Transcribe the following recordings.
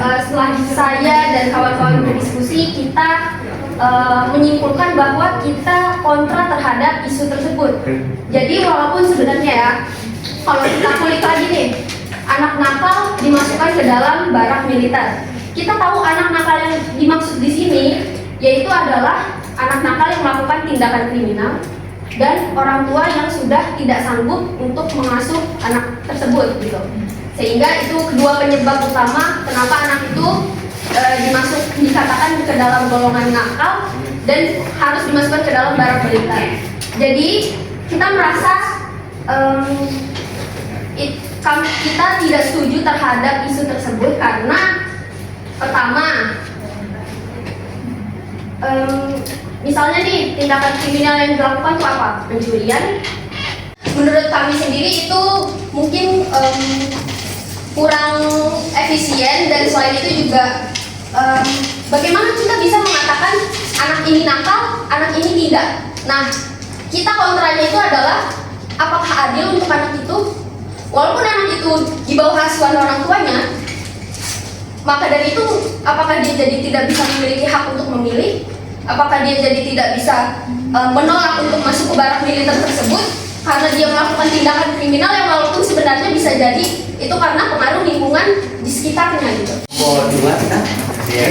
Setelah saya dan kawan-kawan berdiskusi, kita menyimpulkan bahwa kita kontra terhadap isu tersebut. Jadi walaupun sebenarnya ya, kalau kita kulik lagi nih, anak nakal dimasukkan ke dalam barak militer. Kita tahu anak nakal yang dimaksud di sini yaitu adalah anak nakal yang melakukan tindakan kriminal dan orang tua yang sudah tidak sanggup untuk mengasuh anak tersebut gitu. Sehingga itu kedua penyebab utama kenapa anak itu dikatakan ke dalam golongan nakal dan harus dimasukkan ke dalam barak militer. Jadi kita merasa kita tidak setuju terhadap isu tersebut karena pertama, misalnya nih tindakan kriminal yang dilakukan itu apa? Pencurian. Menurut kami sendiri itu mungkin kurang efisien, dan selain itu juga bagaimana kita bisa mengatakan anak ini nakal, anak ini tidak. Nah, kita kontranya itu adalah apakah adil untuk anak itu? Walaupun anak itu di bawah asuhan orang tuanya, maka dari itu apakah dia jadi tidak bisa memiliki hak untuk memilih? Apakah dia jadi tidak bisa menolak untuk masuk ke barak militer tersebut karena dia melakukan tindakan kriminal yang walaupun sebenarnya bisa jadi itu karena pengaruh lingkungan di sekitarnya gitu.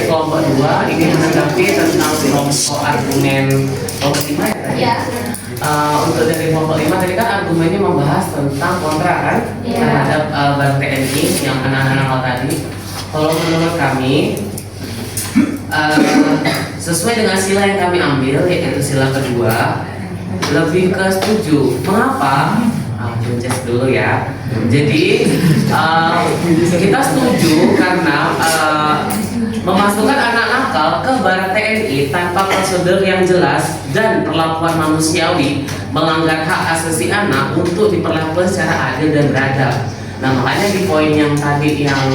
Kelompok 2 ini menanggapi tentang kelompok argumen kelompok 5 ya. Untuk dari kelompok 5 tadi kan argumennya membahas tentang kontra kan terhadap barak TNI yang anak-anak nakal tadi. Kalau menurut kami sesuai dengan sila yang kami ambil, yaitu sila kedua, lebih ke setuju. Mengapa? Cek dulu ya. Jadi kita setuju karena memasukkan anak nakal ke barak TNI tanpa prosedur yang jelas dan perlakuan manusiawi melanggar hak asasi anak untuk diperlakukan secara adil dan beradab. Nah, makanya di poin yang tadi yang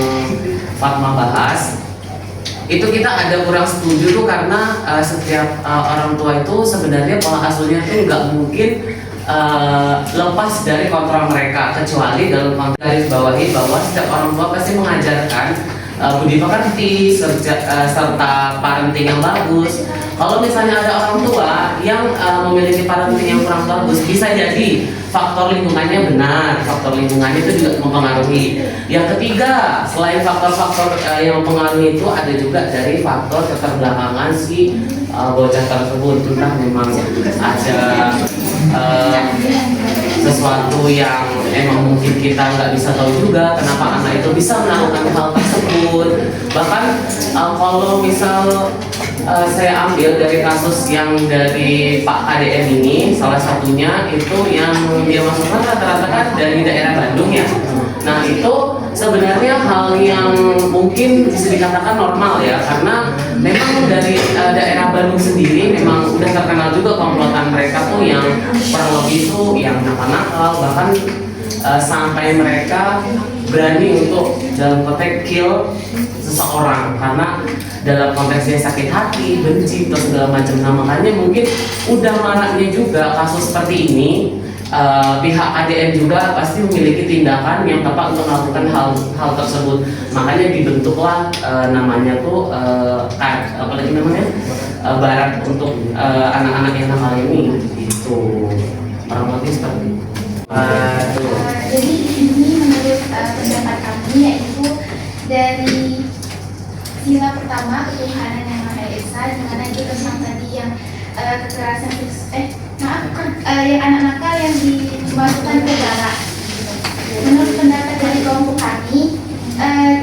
Fatma bahas, itu kita ada kurang setuju tuh karena setiap orang tua itu sebenarnya pola asuhnya tuh nggak mungkin lepas dari kontrol mereka, kecuali dalam konteks garis bawahi bahwa setiap orang tua pasti mengajarkan budi pekerti serta parenting yang bagus. Kalau misalnya ada orang tua yang memiliki parenting yang kurang bagus, bisa jadi faktor lingkungannya benar, faktor lingkungannya itu juga mempengaruhi. Yang ketiga, selain faktor-faktor yang mempengaruhi itu ada juga dari faktor keterbelakangan si bocah tersebut. Entah memang ada sesuatu yang emang mungkin kita nggak bisa tahu juga kenapa anak itu bisa melakukan hal tersebut. Bahkan kalau misal saya ambil dari kasus yang dari Pak KDM ini, salah satunya itu yang dia masukkan rata-rata kan dari daerah Bandung ya. Nah, itu sebenarnya hal yang mungkin bisa dikatakan normal ya, karena memang dari daerah Bandung sendiri memang udah terkenal juga komplotan mereka tuh yang kurang lebih itu yang nakal-nakal, bahkan sampai mereka berani untuk dalam konteks kill seseorang karena dalam konteksnya sakit hati, benci atau segala macam. Nah, makanya mungkin udah maraknya juga kasus seperti ini. Pihak ADN juga pasti memiliki tindakan yang tepat untuk melakukan hal tersebut. Makanya dibentuklah namanya tuh apalagi namanya barak untuk anak-anak yang nakal ini. Itu kurang lebih seperti itu. Jadi ini menurut pendapat kami yaitu dari sila pertama ketuhanan yang Maha Esa, di mana itu tentang tadi yang kekerasan yang anak nakal yang dimasukkan ke barak. Menurut pendapat dari kelompok kami,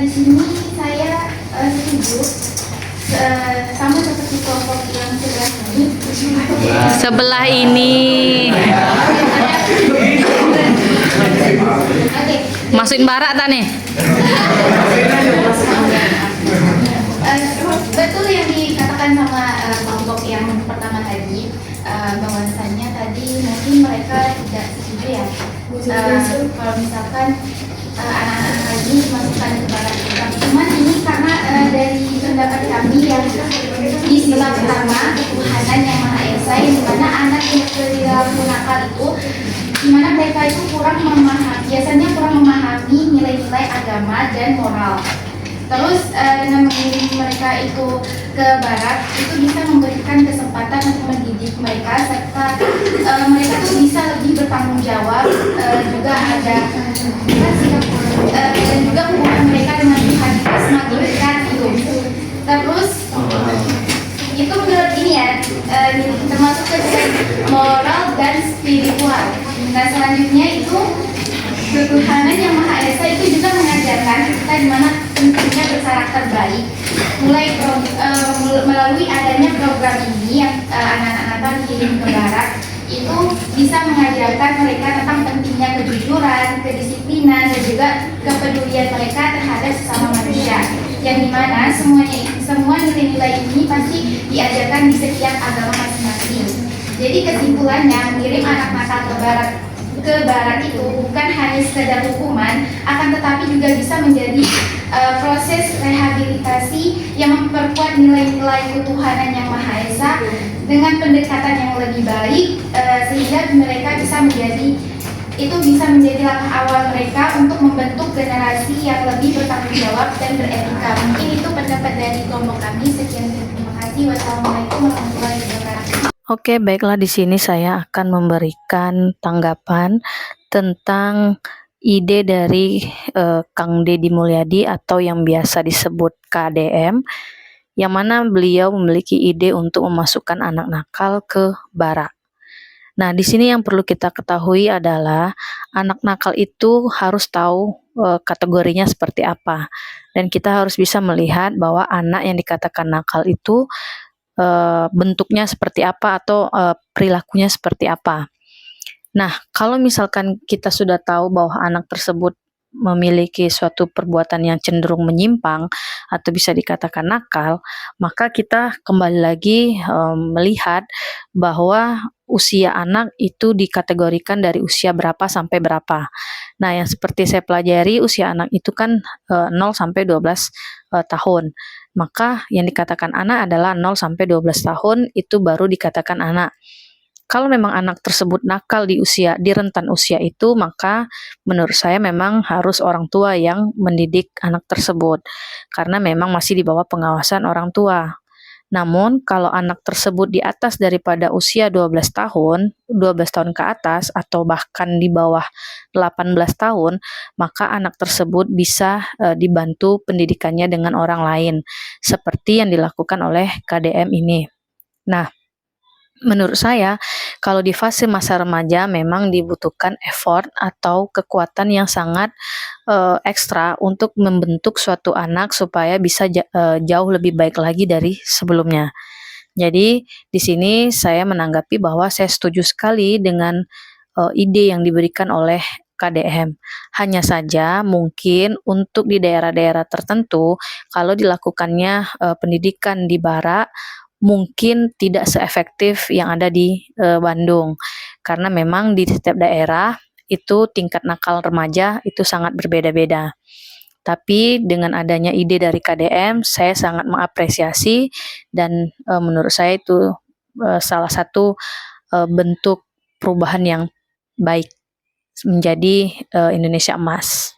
di sini saya setuju sama seperti kelompok yang sebelah ini. Masukin barak tak nih? Betul yang dikatakan sama kelompok yang pertama tadi, bahwasannya tadi mungkin mereka tidak setuju ya kalau misalkan anak-anak lagi dimasukkan ke barak. Cuman ini karena dari pendapat kami yang di sila pertama ketuhanan yang Maha Esa, yang dimana anak yang perilaku nakal itu dimana mereka itu biasanya kurang memahami nilai-nilai agama dan moral. Terus dengan mengirim mereka itu ke barat itu bisa memberikan kesempatan untuk mendidik mereka serta mereka tuh bisa lebih bertanggung jawab, juga ada dan juga hubungan mereka dengan Tuhan itu semakin dekat gitu. Terus itu menurut ini ya, termasuk ke moral dan spiritual. Nah selanjutnya itu ketuhanan yang Maha Esa itu juga mengajarkan kita di mana pentingnya berkarakter baik. Melalui adanya program ini yang anak-anak Natal dikirim ke barat itu bisa mengajarkan mereka tentang pentingnya kejujuran, kedisiplinan, dan juga kepedulian mereka terhadap sesama manusia. Yang dimana semua nilai-nilai ini pasti diajarkan di setiap agama masing-masing. Jadi kesimpulannya mengirim anak Natal ke barat itu bukan hanya sekedar hukuman, akan tetapi juga bisa menjadi proses rehabilitasi yang memperkuat nilai-nilai ketuhanan yang Maha Esa dengan pendekatan yang lebih baik, sehingga mereka bisa menjadi langkah awal mereka untuk membentuk generasi yang lebih bertanggung jawab dan beretika. Mungkin itu pendapat dari kelompok kami. Sekian, terima kasih. Wassalamualaikum warahmatullahi wabarakatuh. Oke, baiklah, di sini saya akan memberikan tanggapan tentang ide dari Kang Deddy Mulyadi atau yang biasa disebut KDM, yang mana beliau memiliki ide untuk memasukkan anak nakal ke barak. Nah, di sini yang perlu kita ketahui adalah anak nakal itu harus tahu kategorinya seperti apa, dan kita harus bisa melihat bahwa anak yang dikatakan nakal itu bentuknya seperti apa atau perilakunya seperti apa. Nah, kalau misalkan kita sudah tahu bahwa anak tersebut memiliki suatu perbuatan yang cenderung menyimpang atau bisa dikatakan nakal, maka kita kembali lagi melihat bahwa usia anak itu dikategorikan dari usia berapa sampai berapa. Nah, yang seperti saya pelajari, usia anak itu kan 0 sampai 12 tahun. Maka yang dikatakan anak adalah 0 sampai 12 tahun, itu baru dikatakan anak. Kalau memang anak tersebut nakal di rentan usia itu, maka menurut saya memang harus orang tua yang mendidik anak tersebut, karena memang masih di bawah pengawasan orang tua. Namun, kalau anak tersebut di atas daripada usia 12 tahun ke atas, atau bahkan di bawah 18 tahun, maka anak tersebut bisa dibantu pendidikannya dengan orang lain, seperti yang dilakukan oleh KDM ini. Nah, menurut saya, kalau di fase masa remaja memang dibutuhkan effort atau kekuatan yang sangat ekstra untuk membentuk suatu anak supaya bisa jauh lebih baik lagi dari sebelumnya. Jadi di sini saya menanggapi bahwa saya setuju sekali dengan ide yang diberikan oleh KDM. Hanya saja mungkin untuk di daerah-daerah tertentu, kalau dilakukannya pendidikan di barak, mungkin tidak seefektif yang ada di Bandung, karena memang di setiap daerah itu tingkat nakal remaja itu sangat berbeda-beda. Tapi dengan adanya ide dari KDM, saya sangat mengapresiasi, dan menurut saya itu salah satu bentuk perubahan yang baik menjadi Indonesia emas.